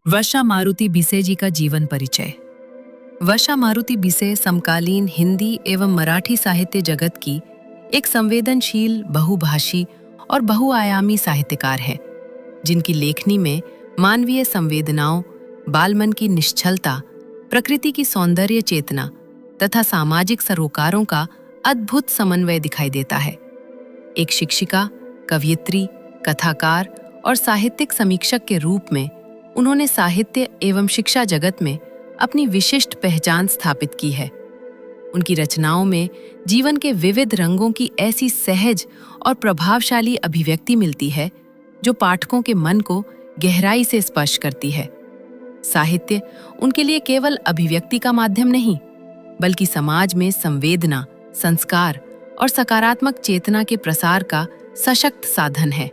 वर्षा मारुति बिसे जी का जीवन परिचय। वर्षा मारुति बिसे समकालीन हिंदी एवं मराठी साहित्य जगत की एक संवेदनशील, बहुभाषी और बहुआयामी साहित्यकार है, जिनकी लेखनी में मानवीय संवेदनाओं, बालमन की निश्चलता, प्रकृति की सौंदर्य चेतना तथा सामाजिक सरोकारों का अद्भुत समन्वय दिखाई देता है। एक शिक्षिका, कवयित्री, कथाकार और साहित्यिक समीक्षक के रूप में उन्होंने साहित्य एवं शिक्षा जगत में अपनी विशिष्ट पहचान स्थापित की है। उनकी रचनाओं में जीवन के विविध रंगों की ऐसी सहज और प्रभावशाली अभिव्यक्ति मिलती है, जो पाठकों के मन को गहराई से स्पर्श करती है। साहित्य उनके लिए केवल अभिव्यक्ति का माध्यम नहीं, बल्कि समाज में संवेदना, संस्कार और सकारात्मक चेतना के प्रसार का सशक्त साधन है।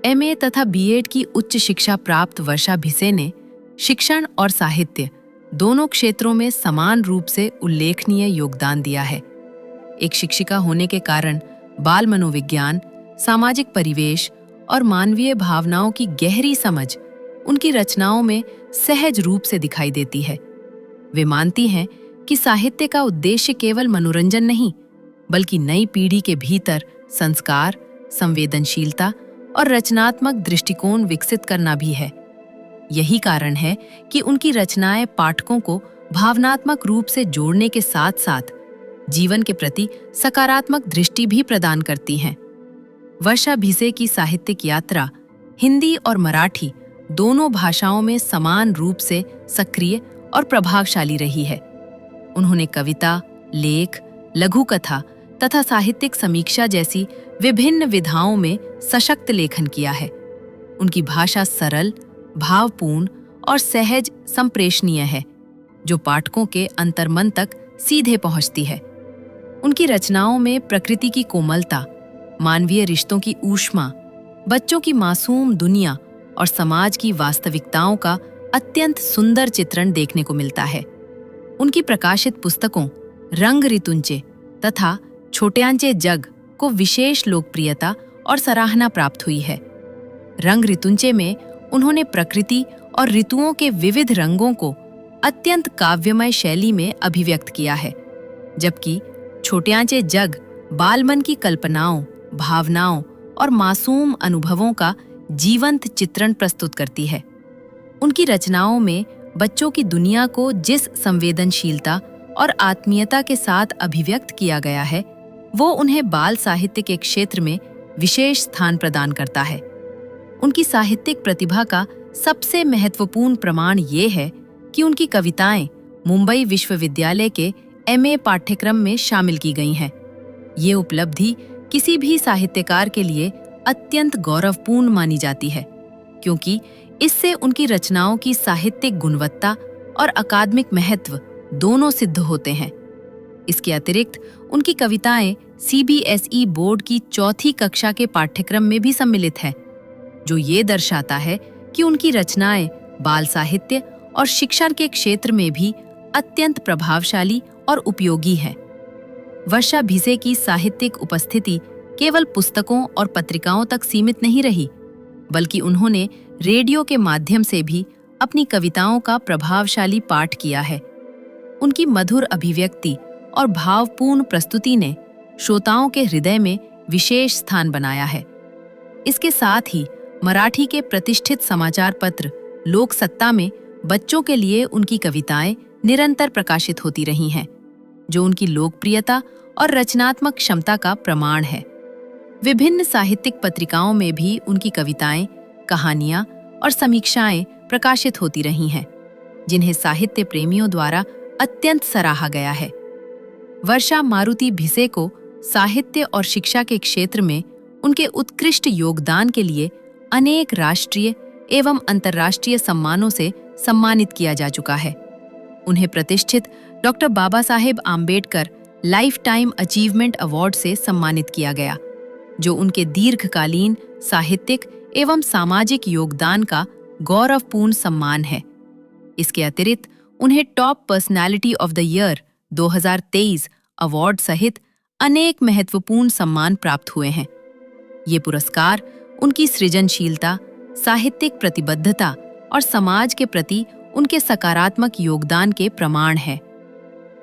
एमए तथा बीएड की उच्च शिक्षा प्राप्त वर्षा बिसे ने शिक्षण और साहित्य दोनों क्षेत्रों में समान रूप से उल्लेखनीय योगदान दिया है। एक शिक्षिका होने के कारण बाल मनोविज्ञान, सामाजिक परिवेश और मानवीय भावनाओं की गहरी समझ उनकी रचनाओं में सहज रूप से दिखाई देती है। वे मानती हैं कि साहित्य का उद्देश्य केवल मनोरंजन नहीं, बल्कि नई पीढ़ी के भीतर संस्कार, संवेदनशीलता और रचनात्मक दृष्टिकोण विकसित करना भी है। यही कारण है कि उनकी रचनाएं पाठकों को भावनात्मक रूप से जोड़ने के साथ साथ जीवन के प्रति सकारात्मक दृष्टि भी प्रदान करती हैं। वर्षा बिसे की साहित्यिक यात्रा हिंदी और मराठी दोनों भाषाओं में समान रूप से सक्रिय और प्रभावशाली रही है। उन्होंने कविता, लेख, लघुकथा तथा साहित्यिक समीक्षा जैसी विभिन्न विधाओं में सशक्त लेखन किया है। उनकी भाषा सरल, भावपूर्ण और सहज संप्रेषणीय है, जो पाठकों के अंतर्मन तक सीधे पहुंचती है। उनकी रचनाओं में प्रकृति की कोमलता, मानवीय रिश्तों की ऊष्मा, बच्चों की मासूम दुनिया और समाज की वास्तविकताओं का अत्यंत सुंदर चित्रण देखने को मिलता है। उनकी प्रकाशित पुस्तकों रंग ऋतुंचे तथा छोट्यांचे जग को विशेष लोकप्रियता और सराहना प्राप्त हुई है। रंग ऋतुंचे में उन्होंने प्रकृति और ऋतुओं के विविध रंगों को अत्यंत काव्यमय शैली में अभिव्यक्त किया है, जबकि छोट्यांचे जग बालमन की कल्पनाओं, भावनाओं और मासूम अनुभवों का जीवंत चित्रण प्रस्तुत करती है। उनकी रचनाओं में बच्चों की दुनिया को जिस संवेदनशीलता और आत्मीयता के साथ अभिव्यक्त किया गया है, वो उन्हें बाल साहित्य के क्षेत्र में विशेष स्थान प्रदान करता है। उनकी साहित्यिक प्रतिभा का सबसे महत्वपूर्ण प्रमाण ये है कि उनकी कविताएं मुंबई विश्वविद्यालय के एमए पाठ्यक्रम में शामिल की गई हैं। ये उपलब्धि किसी भी साहित्यकार के लिए अत्यंत गौरवपूर्ण मानी जाती है, क्योंकि इससे उनकी रचनाओं की साहित्यिक गुणवत्ता और अकादमिक महत्व दोनों सिद्ध होते हैं। इसके अतिरिक्त उनकी कविताएं सीबीएसई बोर्ड की चौथी कक्षा के पाठ्यक्रम में भी सम्मिलित है, जो ये दर्शाता है कि उनकी रचनाएं बाल साहित्य और शिक्षा के क्षेत्र में भी अत्यंत प्रभावशाली और उपयोगी है। वर्षा बिसे की साहित्यिक उपस्थिति केवल पुस्तकों और पत्रिकाओं तक सीमित नहीं रही, बल्कि उन्होंने रेडियो के माध्यम से भी अपनी कविताओं का प्रभावशाली पाठ किया है। उनकी मधुर अभिव्यक्ति और भावपूर्ण प्रस्तुति ने श्रोताओं के हृदय में विशेष स्थान बनाया है। इसके साथ ही मराठी के प्रतिष्ठित समाचार पत्र लोकसत्ता में बच्चों के लिए उनकी कविताएं निरंतर प्रकाशित होती रही हैं, जो उनकी लोकप्रियता और रचनात्मक क्षमता का प्रमाण है। विभिन्न साहित्यिक पत्रिकाओं में भी उनकी कविताएं, कहानियां और समीक्षाएं प्रकाशित होती रही हैं, जिन्हें साहित्य प्रेमियों द्वारा अत्यंत सराहा गया है। वर्षा मारुति बिसे को साहित्य और शिक्षा के क्षेत्र में उनके उत्कृष्ट योगदान के लिए अनेक राष्ट्रीय एवं अंतर्राष्ट्रीय सम्मानों से सम्मानित किया जा चुका है। उन्हें प्रतिष्ठित doctor Baba Saheb Ambedkar life time achievement award से सम्मानित किया गया, जो उनके दीर्घकालीन साहित्यिक एवं सामाजिक योगदान का गौरवपूर्ण सम्मान है। इसके अतिरिक्त उन्हें top personality of the year 2023 award सहित अनेक महत्वपूर्ण सम्मान प्राप्त हुए हैं। ये पुरस्कार उनकी सृजनशीलता, साहित्यिक प्रतिबद्धता और समाज के प्रति उनके सकारात्मक योगदान के प्रमाण है।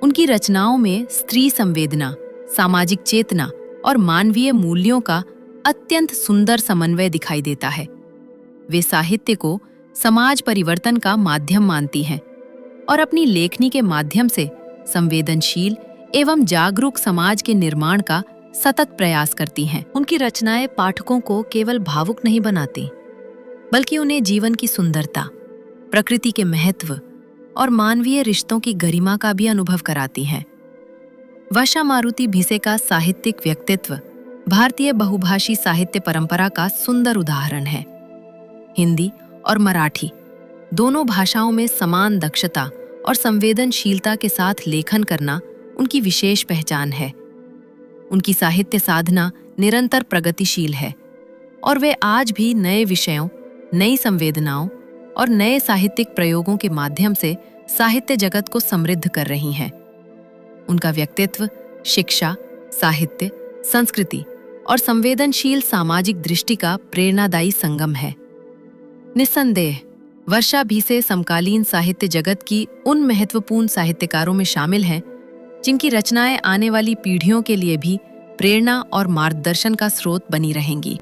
उनकी रचनाओं में स्त्री संवेदना, सामाजिक चेतना और मानवीय मूल्यों का अत्यंत सुंदर समन्वय दिखाई देता है। वे साहित्य को समाज परिवर्तन का माध्यम मानती हैं और अपनी लेखनी के माध्यम से संवेदनशील एवं जागरूक समाज के निर्माण का सतत प्रयास करती हैं। उनकी रचनाएं पाठकों को केवल भावुक नहीं बनाती, बल्कि उन्हें जीवन की सुंदरता, प्रकृति के महत्व और मानवीय रिश्तों की गरिमा का भी अनुभव कराती हैं। वर्षा मारुति भिसे का साहित्यिक व्यक्तित्व भारतीय बहुभाषी साहित्य परंपरा का सुंदर उदाहरण है। हिंदी और मराठी दोनों भाषाओं में समान दक्षता और संवेदनशीलता के साथ लेखन करना उनकी विशेष पहचान है। उनकी साहित्य साधना निरंतर प्रगतिशील है और वे आज भी नए विषयों, नई संवेदनाओं और नए साहित्यिक प्रयोगों के माध्यम से साहित्य जगत को समृद्ध कर रही हैं। उनका व्यक्तित्व शिक्षा, साहित्य, संस्कृति और संवेदनशील सामाजिक दृष्टि का प्रेरणादायी संगम है। निस्संदेह वर्षा भिसे समकालीन साहित्य जगत की उन महत्वपूर्ण साहित्यकारों में शामिल हैं जिनकी रचनाएं आने वाली पीढ़ियों के लिए भी प्रेरणा और मार्गदर्शन का स्रोत बनी रहेंगी।